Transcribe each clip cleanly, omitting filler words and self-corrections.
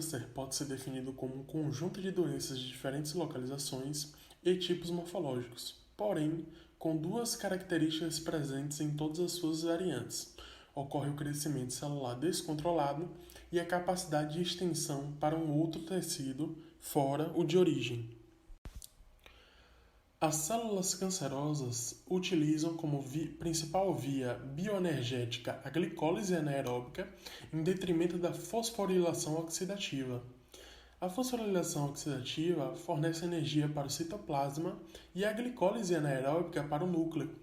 câncer pode ser definido como um conjunto de doenças de diferentes localizações e tipos morfológicos, porém, com duas características presentes em todas as suas variantes. Ocorre o crescimento celular descontrolado e a capacidade de extensão para um outro tecido fora o de origem. As células cancerosas utilizam como principal via bioenergética a glicólise anaeróbica em detrimento da fosforilação oxidativa. A fosforilação oxidativa fornece energia para o citoplasma e a glicólise anaeróbica para o núcleo.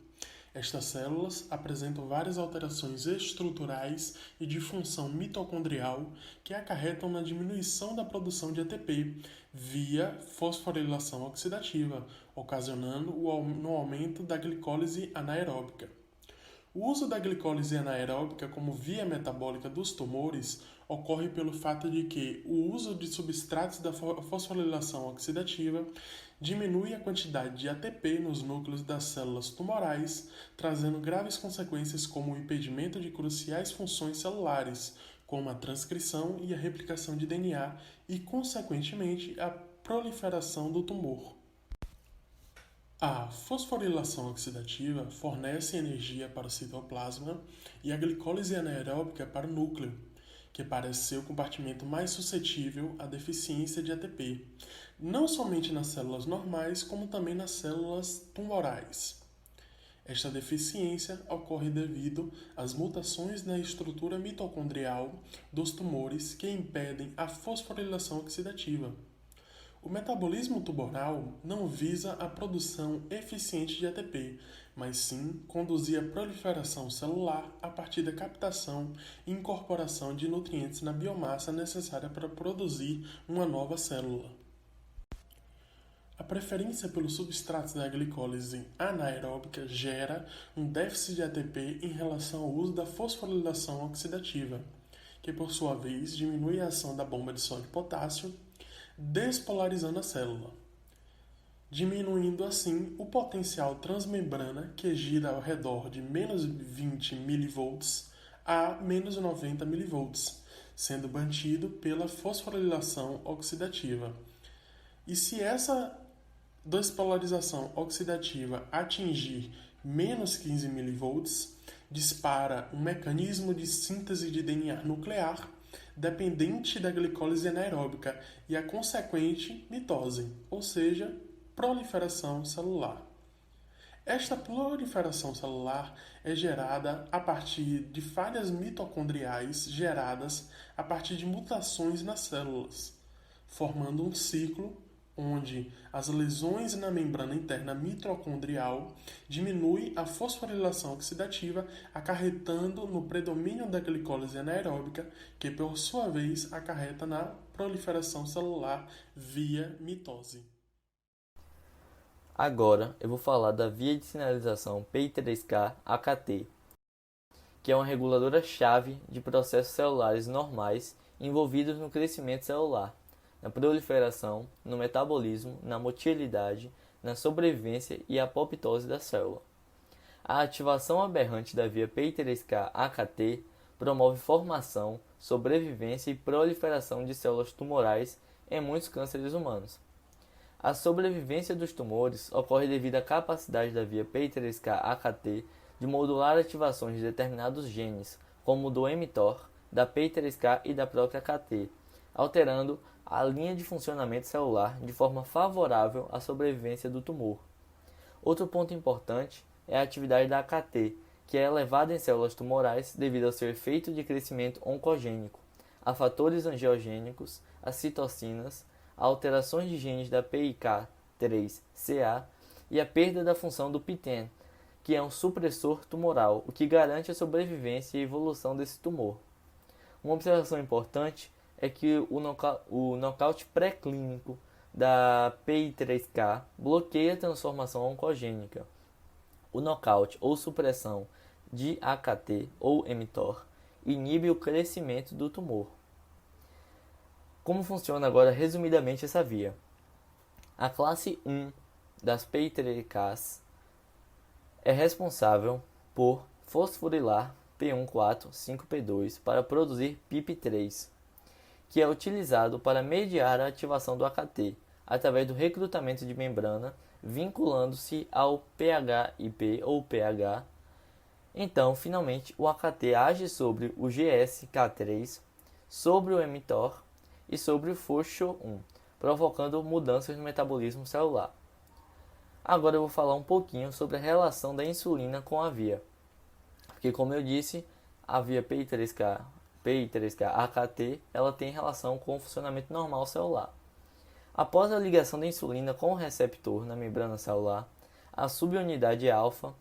Estas células apresentam várias alterações estruturais e de função mitocondrial que acarretam na diminuição da produção de ATP via fosforilação oxidativa, ocasionando no aumento da glicólise anaeróbica. O uso da glicólise anaeróbica como via metabólica dos tumores ocorre pelo fato de que o uso de substratos da fosforilação oxidativa diminui a quantidade de ATP nos núcleos das células tumorais, trazendo graves consequências como o impedimento de cruciais funções celulares, como a transcrição e a replicação de DNA e, consequentemente, a proliferação do tumor. A fosforilação oxidativa fornece energia para o citoplasma e a glicólise anaeróbica para o núcleo, que parece ser o compartimento mais suscetível à deficiência de ATP, não somente nas células normais, como também nas células tumorais. Esta deficiência ocorre devido às mutações na estrutura mitocondrial dos tumores que impedem a fosforilação oxidativa. O metabolismo tumoral não visa a produção eficiente de ATP, mas sim conduzir a proliferação celular a partir da captação e incorporação de nutrientes na biomassa necessária para produzir uma nova célula. A preferência pelos substratos da glicólise anaeróbica gera um déficit de ATP em relação ao uso da fosforilação oxidativa, que por sua vez diminui a ação da bomba de sódio e potássio, despolarizando a célula, diminuindo assim o potencial transmembrana que gira ao redor de menos 20 mV a menos 90 mV, sendo mantido pela fosforilação oxidativa. E se essa despolarização oxidativa atingir menos 15 mV, dispara um mecanismo de síntese de DNA nuclear dependente da glicólise anaeróbica e a consequente mitose, ou seja, proliferação celular. Esta proliferação celular é gerada a partir de falhas mitocondriais geradas a partir de mutações nas células, formando um ciclo onde as lesões na membrana interna mitocondrial diminuem a fosforilação oxidativa, acarretando no predomínio da glicólise anaeróbica, que por sua vez acarreta na proliferação celular via mitose. Agora eu vou falar da via de sinalização PI3K-AKT, que é uma reguladora-chave de processos celulares normais envolvidos no crescimento celular, na proliferação, no metabolismo, na motilidade, na sobrevivência e apoptose da célula. A ativação aberrante da via PI3K-AKT promove formação, sobrevivência e proliferação de células tumorais em muitos cânceres humanos. A sobrevivência dos tumores ocorre devido à capacidade da via PI3K-AKT de modular ativações de determinados genes, como o do mTOR, da PI3K e da própria AKT, alterando a linha de funcionamento celular de forma favorável à sobrevivência do tumor. Outro ponto importante é a atividade da AKT, que é elevada em células tumorais devido ao seu efeito de crescimento oncogênico, a fatores angiogênicos, a citocinas, a alterações de genes da PIK3CA e a perda da função do PTEN, que é um supressor tumoral, o que garante a sobrevivência e evolução desse tumor. Uma observação importante é que o nocaute pré-clínico da PI3K bloqueia a transformação oncogênica. O nocaute ou supressão de AKT ou mTOR inibe o crescimento do tumor. Como funciona agora resumidamente essa via? A classe 1 das PI3Ks é responsável por fosforilar P1,4,5P2 para produzir PIP3. que é utilizado para mediar a ativação do AKT, através do recrutamento de membrana, vinculando-se ao PHIP ou pH. Então, finalmente, o AKT age sobre o GSK3, sobre o mTOR e sobre o FOXO1, provocando mudanças no metabolismo celular. Agora eu vou falar um pouquinho sobre a relação da insulina com a via. Porque, como eu disse, a via PI3K-AKT ela tem relação com o funcionamento normal celular. Após a ligação da insulina com o receptor na membrana celular, a subunidade alfa,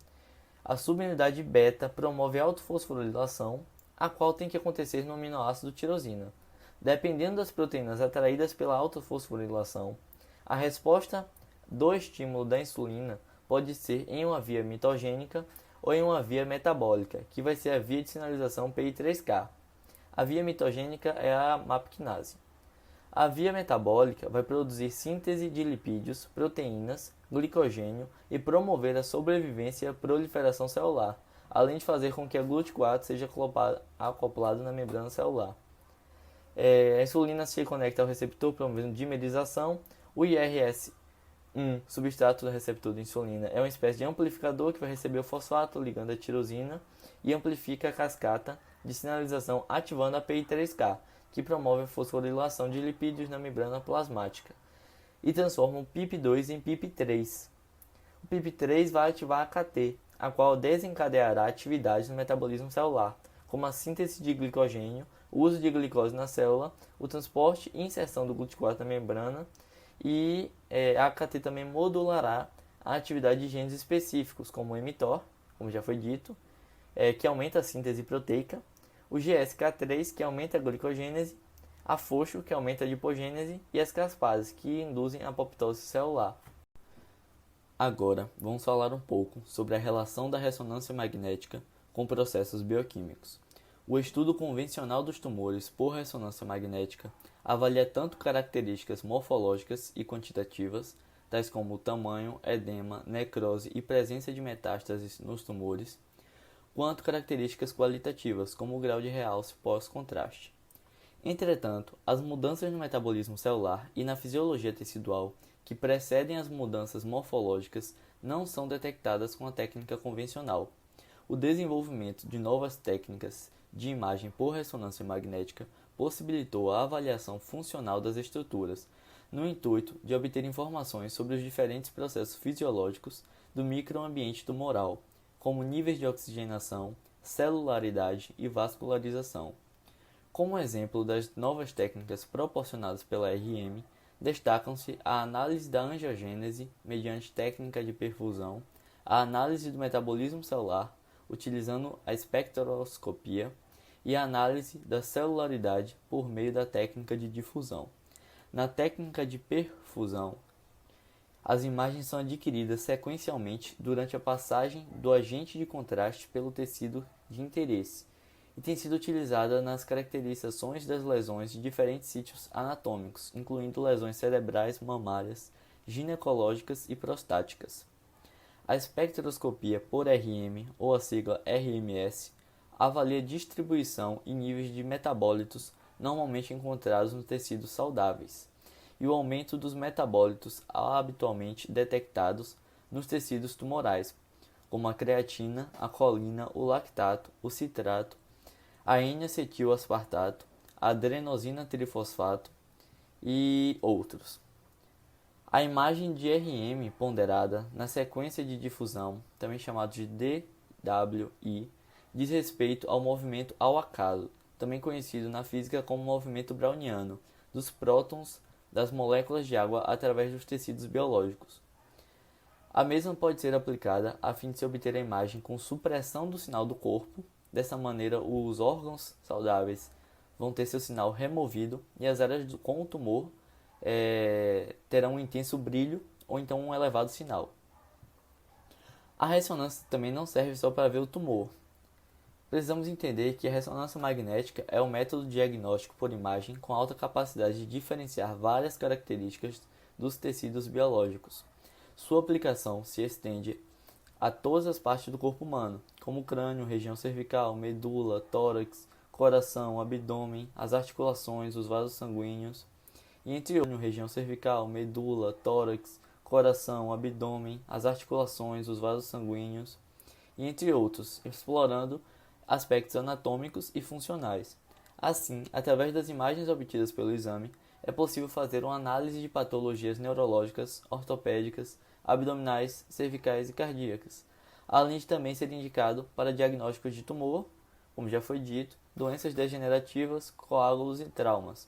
a subunidade beta promove a autofosforilação, a qual tem que acontecer no aminoácido tirosina. Dependendo das proteínas atraídas pela autofosforilação, a resposta do estímulo da insulina pode ser em uma via mitogênica ou em uma via metabólica, que vai ser a via de sinalização PI3K. A via mitogênica é a MAPkinase. A via metabólica vai produzir síntese de lipídios, proteínas, glicogênio e promover a sobrevivência e a proliferação celular, além de fazer com que a GLUT4 seja acoplado na membrana celular. A insulina se conecta ao receptor promovendo dimerização. O IRS1, substrato do receptor de insulina, é uma espécie de amplificador que vai receber o fosfato ligando a tirosina e amplifica a cascata de sinalização ativando a PI3K, que promove a fosforilação de lipídios na membrana plasmática e transforma o PIP2 em PIP3. O PIP3 vai ativar a AKT, a qual desencadeará atividades no metabolismo celular, como a síntese de glicogênio, o uso de glicose na célula, o transporte e inserção do GLUT4 na membrana, e a AKT também modulará a atividade de genes específicos, como o mTOR, como já foi dito, que aumenta a síntese proteica, o GSK3, que aumenta a glicogênese, a FOXO, que aumenta a adipogênese, e as caspases, que induzem a apoptose celular. Agora, vamos falar um pouco sobre a relação da ressonância magnética com processos bioquímicos. O estudo convencional dos tumores por ressonância magnética avalia tanto características morfológicas e quantitativas, tais como tamanho, edema, necrose e presença de metástases nos tumores, quanto características qualitativas, como o grau de realce pós-contraste. Entretanto, as mudanças no metabolismo celular e na fisiologia tecidual que precedem as mudanças morfológicas não são detectadas com a técnica convencional. O desenvolvimento de novas técnicas de imagem por ressonância magnética possibilitou a avaliação funcional das estruturas, no intuito de obter informações sobre os diferentes processos fisiológicos do microambiente tumoral, como níveis de oxigenação, celularidade e vascularização. Como exemplo das novas técnicas proporcionadas pela RM, destacam-se a análise da angiogênese mediante técnica de perfusão, a análise do metabolismo celular, utilizando a espectroscopia, e a análise da celularidade por meio da técnica de difusão. Na técnica de perfusão, as imagens são adquiridas sequencialmente durante a passagem do agente de contraste pelo tecido de interesse e tem sido utilizada nas caracterizações das lesões de diferentes sítios anatômicos, incluindo lesões cerebrais, mamárias, ginecológicas e prostáticas. A espectroscopia por RM, ou a sigla RMS, avalia distribuição e níveis de metabólitos normalmente encontrados nos tecidos saudáveis e o aumento dos metabólitos habitualmente detectados nos tecidos tumorais, como a creatina, a colina, o lactato, o citrato, a N-acetilaspartato, a adenosina trifosfato e outros. A imagem de RM ponderada na sequência de difusão, também chamado de DWI, diz respeito ao movimento ao acaso, também conhecido na física como movimento browniano, dos prótons das moléculas de água através dos tecidos biológicos. A mesma pode ser aplicada a fim de se obter a imagem com supressão do sinal do corpo. Dessa maneira, os órgãos saudáveis vão ter seu sinal removido e as áreas com o tumor terão um intenso brilho ou então um elevado sinal. A ressonância também não serve só para ver o tumor. Precisamos entender que a ressonância magnética é um método diagnóstico por imagem com alta capacidade de diferenciar várias características dos tecidos biológicos. Sua aplicação se estende a todas as partes do corpo humano, como crânio, região cervical, medula, tórax, coração, abdômen, as articulações, os vasos sanguíneos, e entre outros, região cervical, medula, tórax, coração, abdômen, as articulações, os vasos sanguíneos, e entre outros, explorando aspectos anatômicos e funcionais. Assim, através das imagens obtidas pelo exame, é possível fazer uma análise de patologias neurológicas, ortopédicas, abdominais, cervicais e cardíacas, além de também ser indicado para diagnósticos de tumor, como já foi dito, doenças degenerativas, coágulos e traumas.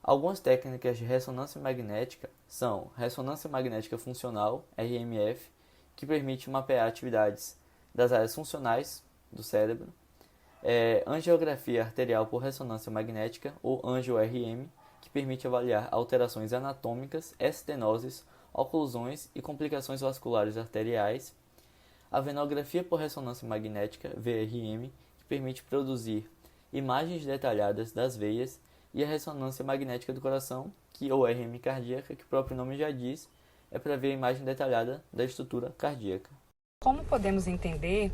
Algumas técnicas de ressonância magnética são ressonância magnética funcional, RMF, que permite mapear atividades das áreas funcionais do cérebro, angiografia arterial por ressonância magnética, ou angio-RM, que permite avaliar alterações anatômicas, estenoses, oclusões e complicações vasculares arteriais, a venografia por ressonância magnética, VRM, que permite produzir imagens detalhadas das veias, e a ressonância magnética do coração, ou RM cardíaca, que o próprio nome já diz, é para ver a imagem detalhada da estrutura cardíaca. Como podemos entender,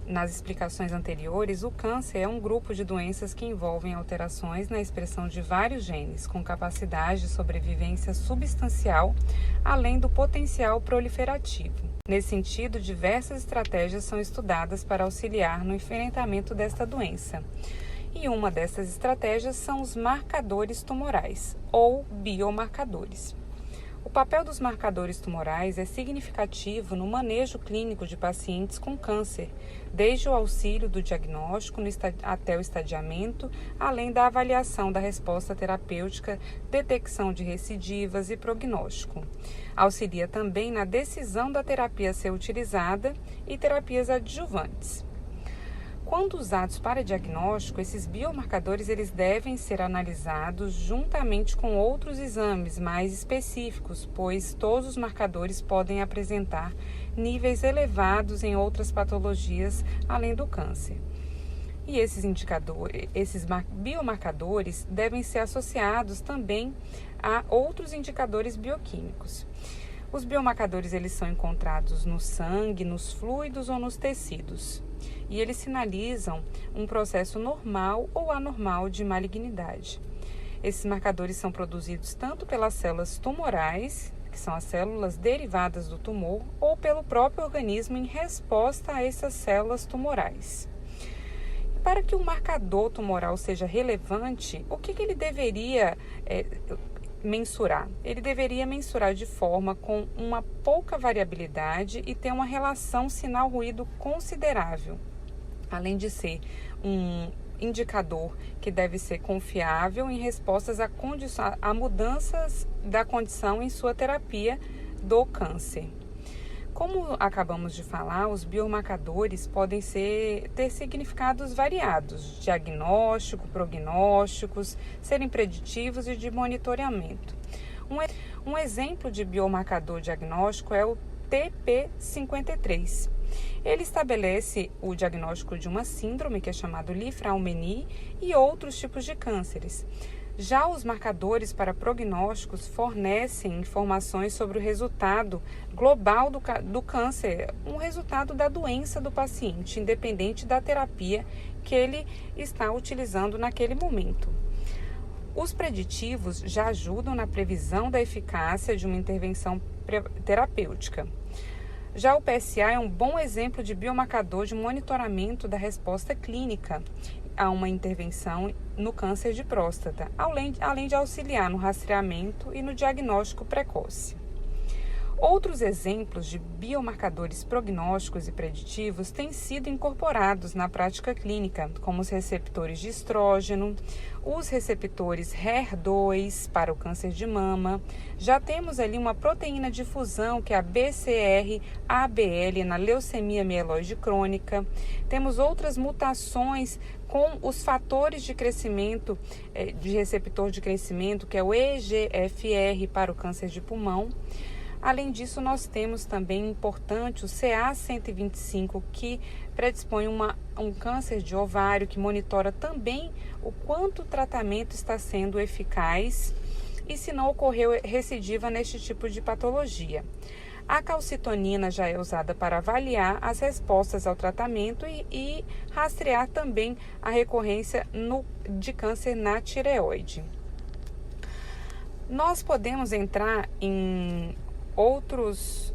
nas explicações anteriores, o câncer é um grupo de doenças que envolvem alterações na expressão de vários genes, com capacidade de sobrevivência substancial, além do potencial proliferativo. Nesse sentido, diversas estratégias são estudadas para auxiliar no enfrentamento desta doença. E uma dessas estratégias são os marcadores tumorais, ou biomarcadores. O papel dos marcadores tumorais é significativo no manejo clínico de pacientes com câncer, desde o auxílio do diagnóstico até o estadiamento, além da avaliação da resposta terapêutica, detecção de recidivas e prognóstico. Auxilia também na decisão da terapia a ser utilizada e terapias adjuvantes. Quando usados para diagnóstico, esses biomarcadores eles devem ser analisados juntamente com outros exames mais específicos, pois todos os marcadores podem apresentar níveis elevados em outras patologias além do câncer. E esses biomarcadores devem ser associados também a outros indicadores bioquímicos. Os biomarcadores eles são encontrados no sangue, nos fluidos ou nos tecidos. E eles sinalizam um processo normal ou anormal de malignidade. Esses marcadores são produzidos tanto pelas células tumorais, que são as células derivadas do tumor, ou pelo próprio organismo em resposta a essas células tumorais. Para que o marcador tumoral seja relevante, o que ele deveria mensurar? Ele deveria mensurar de forma com uma pouca variabilidade e ter uma relação sinal-ruído considerável, além de ser um indicador que deve ser confiável em respostas a mudanças da condição em sua terapia do câncer. Como acabamos de falar, os biomarcadores podem ter significados variados, diagnóstico, prognósticos, serem preditivos e de monitoramento. Um exemplo de biomarcador diagnóstico é o TP53. Ele estabelece o diagnóstico de uma síndrome, que é chamado Li-Fraumeni, e outros tipos de cânceres. Já os marcadores para prognósticos fornecem informações sobre o resultado global do câncer, um resultado da doença do paciente, independente da terapia que ele está utilizando naquele momento. Os preditivos já ajudam na previsão da eficácia de uma intervenção terapêutica. Já o PSA é um bom exemplo de biomarcador de monitoramento da resposta clínica a uma intervenção no câncer de próstata, além de auxiliar no rastreamento e no diagnóstico precoce. Outros exemplos de biomarcadores prognósticos e preditivos têm sido incorporados na prática clínica, como os receptores de estrógeno, os receptores HER2 para o câncer de mama. Já temos ali uma proteína de fusão, que é a BCR-ABL, na leucemia mieloide crônica. Temos outras mutações com os fatores de crescimento, de receptor de crescimento, que é o EGFR para o câncer de pulmão. Além disso, nós temos também importante o CA125, que predispõe um câncer de ovário, que monitora também o quanto o tratamento está sendo eficaz e se não ocorreu recidiva neste tipo de patologia. A calcitonina já é usada para avaliar as respostas ao tratamento e rastrear também a recorrência de câncer na tireoide. Nós podemos entrar em outros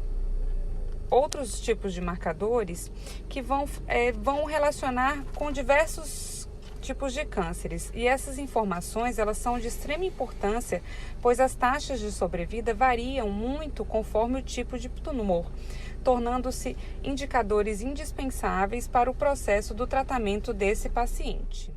tipos de marcadores que vão relacionar com diversos tipos de cânceres. E essas informações, elas são de extrema importância, pois as taxas de sobrevida variam muito conforme o tipo de tumor, tornando-se indicadores indispensáveis para o processo do tratamento desse paciente.